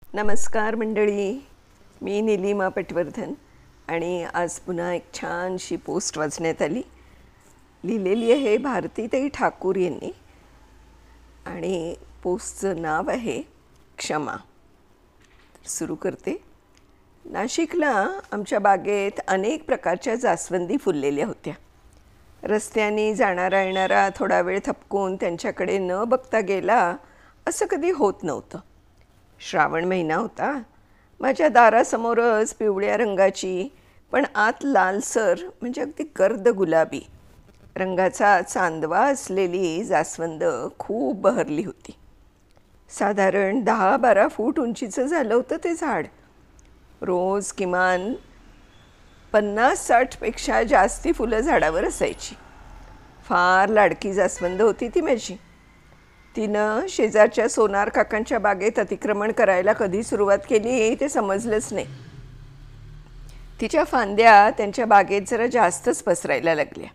नमस्कार मंडळी, मी नीलिमा पटवर्धन आणि आज पुन्हा एक छानशी पोस्ट वाचण्यात आली. लिहिलेली आहे भारतीताई ठाकूर यांनी आणि पोस्टचं नाव आहे क्षमा. सुरू करते. नाशिकला आमच्या बागेत अनेक प्रकारच्या जास्वंदी फुललेल्या होत्या. रस्त्याने जाणारा येणारा थोडा वेळ थपकून त्यांच्याकडे न बघता गेला असं कधी होत नव्हतं. श्रावण महिना होता. माझ्या दारासमोरच पिवळ्या रंगाची पण आत लालसर म्हणजे अगदी गर्द गुलाबी रंगाचा चांदवा असलेली जास्वंद खूप बहरली होती. साधारण 10-12 फूट उंचीचं झालं होतं ते झाड. रोज किमान 50-60 पेक्षा जास्ती फुलं झाडावर असायची. फार लाडकी जास्वंद होती ती माझी. तिनं शेजारच्या सोनार काकांच्या बागेत अतिक्रमण करायला कधी सुरुवात केली ते समजलंच नाही. तिच्या फांद्या त्यांच्या बागेत जरा जास्तच पसरायला लागल्या.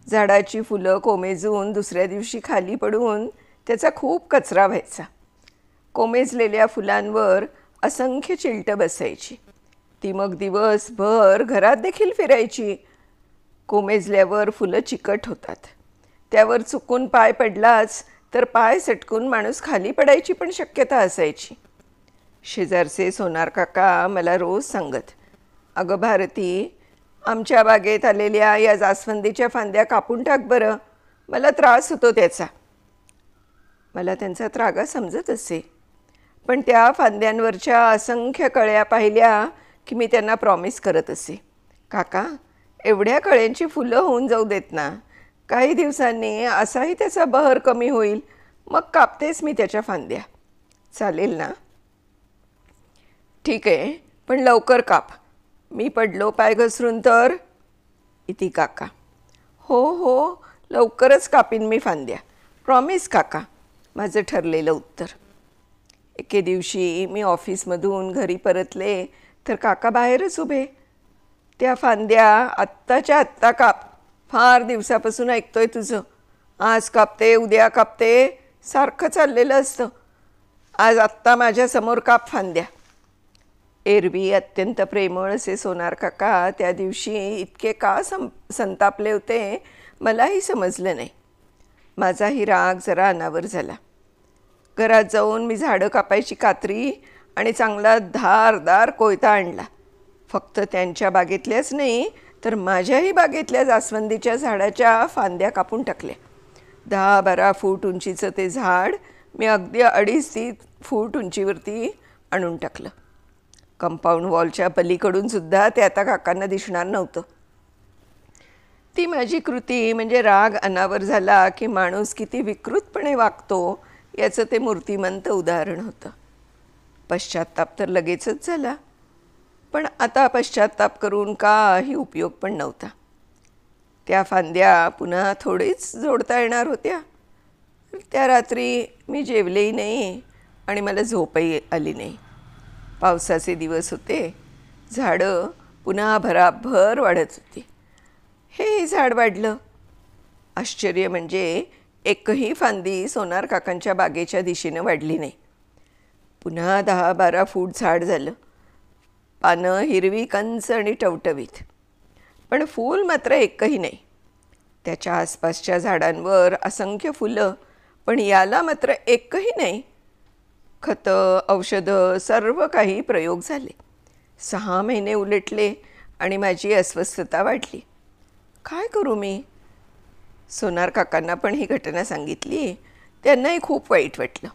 झाडाची फुलं कोमेजून दुसऱ्या दिवशी खाली पडून त्याचा खूप कचरा व्हायचा. कोमेजलेल्या फुलांवर असंख्य चिलटं बसायची. ती मग दिवसभर घरात देखील फिरायची. कोमेजल्यावर फुलं चिकट होतात. त्यावर चुकून पाय पडलाच तर पाय सटकून माणूस खाली पडायची पण शक्यता असायची. शेजारचे सोनार काका मला रोज सांगत, अगं भारती, आमच्या बागेत आलेल्या या जास्वंदीच्या फांद्या कापून टाक बरं, मला त्रास होतो त्याचा. मला त्यांचा त्रागा समजत असे, पण त्या फांद्यांवरच्या असंख्य कळ्या पाहिल्या की मी त्यांना प्रॉमिस करत असे, काका एवढ्या कळ्यांची फुलं होऊन जाऊ देत ना, काही दिवसांनी असाही त्याचा बहर कमी होईल, मग कापतेच मी त्याच्या फांद्या, चालेल ना? ठीक आहे, पण लवकर काप, मी पडलो पाय घसरून तर. इति काका, हो हो, लवकरच कापीन मी फांद्या, प्रॉमिस काका, माझं ठरलेलं उत्तर. एके दिवशी मी ऑफिसमधून घरी परतले तर काका बाहेरच उभे. त्या फांद्या आत्ताच्या आत्ता काप, फार दिवसापासून ऐकतोय तुझं, आज कापते उद्या कापते सारखं चाललेलं असतं, आज आत्ता माझ्यासमोर काप फांद्या. एरवी अत्यंत प्रेमळ असे सोनार काका त्या दिवशी इतके का संतापले होते मलाही समजलं नाही. माझाही राग जरा अनावर झाला. घरात जाऊन मी झाडं कापायची कात्री आणि चांगला धारदार कोयता आणला. फक्त त्यांच्या बागेतल्याच नाही तर माझ्याही बागेतल्या जास्वंदीच्या झाडाच्या फांद्या कापून टाकल्या. 10-12 फूट उंचीचं ते झाड मी अगदी 2.5-3 फूट उंचीवरती आणून टाकलं. कंपाऊंड वॉलच्या पलीकडून सुद्धा ते आता काकांना दिसणार नव्हतं. ती माझी कृती म्हणजे राग अनावर झाला की माणूस किती विकृतपणे वागतो याचं ते मूर्तिमंत उदाहरण होतं. पश्चात्ताप तर लगेचच झाला, पण आता पश्चात्ताप करून काही उपयोग पण नव्हता. त्या फांद्या पुन्हा थोडीच जोडता येणार होत्या. त्या रात्री मी जेवलेही नाही आणि मला झोपही आली नाही. पावसाचे दिवस होते. झाडं पुन्हा भराभर वाढत होती. हे झाड वाढलं. आश्चर्य म्हणजे एकही फांदी सोनार काकांच्या बागेच्या दिशेनं वाढली नाही. पुन्हा 10-12 फूट झाड झालं. पानं हिरवी कंच आणि टवटवीत, पण फूल मात्र एकही नाही. त्याच्या आसपासच्या झाडांवर असंख्य फुलं, पण याला मात्र एकही नाही. खतं औषधं सर्व काही प्रयोग झाले. 6 महिने उलटले आणि माझी अस्वस्थता वाढली. काय करू मी? सोनार काकांना पण ही घटना सांगितली. त्यांनाही खूप वाईट वाटलं.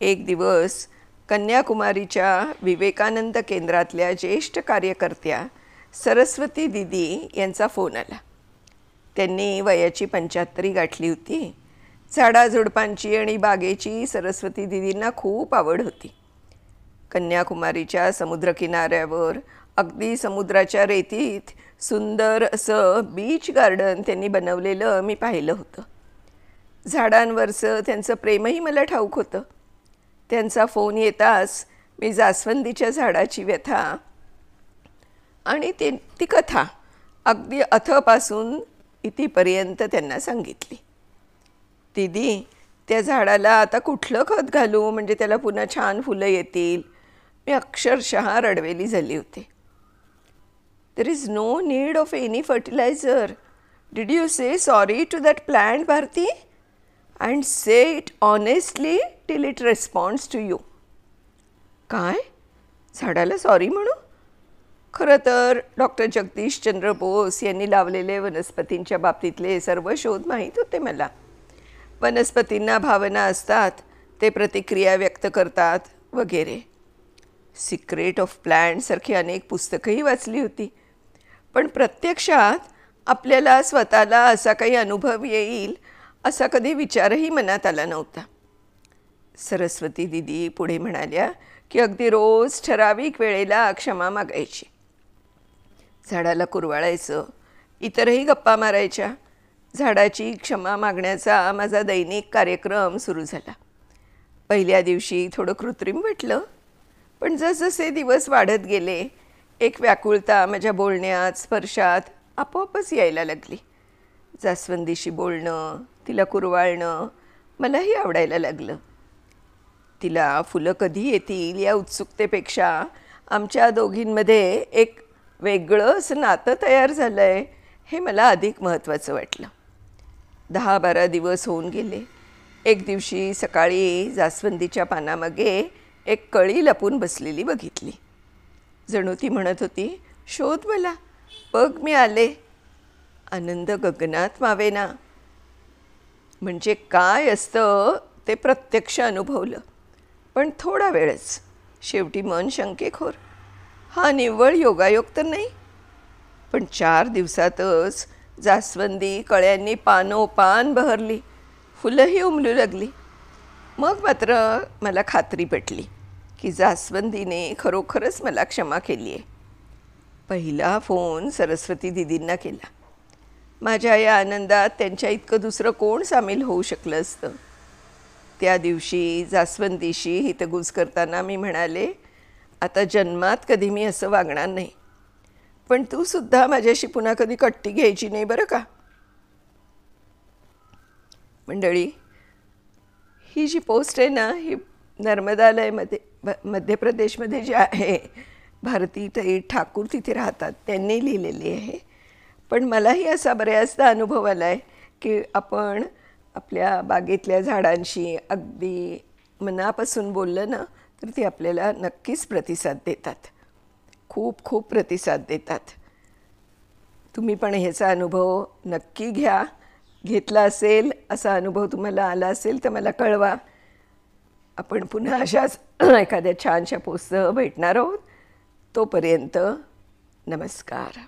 एक दिवस कन्याकुमारीच्या विवेकानंद केंद्रातल्या ज्येष्ठ कार्यकर्त्या सरस्वती दिदी यांचा फोन आला. त्यांनी वयाची 75 गाठली होती. झाडाझुडपांची आणि बागेची सरस्वती दिदींना खूप आवड होती. कन्याकुमारीच्या समुद्रकिनाऱ्यावर अगदी समुद्राच्या रेतीत सुंदर असं बीच गार्डन त्यांनी बनवलेलं मी पाहिलं होतं. झाडांवरचं त्यांचं प्रेमही मला ठाऊक होतं. त्यांचा फोन येताच मी जास्वंदीच्या झाडाची व्यथा आणि ती कथा अगदी अथपासून इथपर्यंत त्यांना सांगितली. दीदी, त्या झाडाला आता कुठलं खत घालू म्हणजे त्याला पुन्हा छान फुलं येतील. मी अक्षरशः रडवेली झाली होते. There is no need of any fertiliser. Did you say sorry to that plant Bharati? And say it honestly till it responds to you. काय? झाडाला सॉरी म्हणू? खरं तर डॉक्टर जगदीशचंद्र बोस यांनी लावलेले वनस्पतींच्या बाबतीतले सर्व शोध माहीत होते मला. वनस्पतींना भावना असतात, ते प्रतिक्रिया व्यक्त करतात वगैरे. सिक्रेट ऑफ प्लांटसारखी अनेक पुस्तकंही वाचली होती. पण प्रत्यक्षात आपल्याला स्वतःला असा काही अनुभव येईल असा कधी विचारही मनात आला नव्हता. सरस्वती दिदी पुढे म्हणाल्या की अगदी रोज ठराविक वेळेला क्षमा मागायची, झाडाला कुरवाळायचं, इतरही गप्पा मारायच्या. झाडाची क्षमा मागण्याचा माझा दैनिक कार्यक्रम सुरू झाला. पहिल्या दिवशी थोडं कृत्रिम वाटलं, पण जसजसे दिवस वाढत गेले एक व्याकुळता माझ्या बोलण्यात स्पर्शात आपोआपच यायला लागली. जास्वंदीशी बोलणं, तिला कुरवाळणं मलाही आवडायला लागलं. तिला फुलं कधी येतील या उत्सुकतेपेक्षा आमच्या दोघींमध्ये एक वेगळं असं नातं तयार झालं आहे हे मला अधिक महत्त्वाचं वाटलं. 10-12 दिवस होऊन गेले. एक दिवशी सकाळी जास्वंदीच्या पानामागे एक कळी लपून बसलेली बघितली. जणू ती म्हणत होती, शोध मला, बघ मी आले. आनंद गगनात मावेना. म्हणजे काय असतं ते प्रत्यक्ष अनुभवलं, पण थोडा वेळच. शेवटी मन शंकेखोर. हा निव्वळ योगायोग तर नाही. पण 4 दिवसातच जास्वंदी कळ्यांनी पानोपान बहरली, फुलंही उमलू लागली. मग मात्र मला खात्री पटली की जास्वंदीने खरोखरच मला क्षमा केली आहे. पहिला फोन सरस्वती दिदींना केला. माझ्या या आनंदात त्यांच्या इतकं दुसरं कोण सामील होऊ शकलं असतं. त्या दिवशी जास्वंदीशी हितगुज करताना मी म्हणाले, आता जन्मात कधी मी असं वागणार नाही, पण तू सुद्धा माझ्याशी पुन्हा कधी कट्टी घ्यायची नाही बरं का. मंडळी, ही जी पोस्ट आहे ना, ही नर्मदालयमध्ये मध्य प्रदेशमध्ये जे आहे, भारती ठाकूर तिथे राहतात, त्यांनी लिहिलेली आहे. पण मलाही असा बऱ्याचदा अनुभव आला आहे की आपण आपल्या बागेतल्या झाडांशी अगदी मनापासून बोललं ना तर ती आपल्याला नक्कीच प्रतिसाद देतात, खूप खूप प्रतिसाद देतात. तुम्ही पण ह्याचा अनुभव नक्की घ्या. घेतला असेल, असा अनुभव तुम्हाला आला असेल तर मला कळवा. आपण पुन्हा अशाच एखाद्या छानशा पोस्टसह भेटणार आहोत. तोपर्यंत नमस्कार.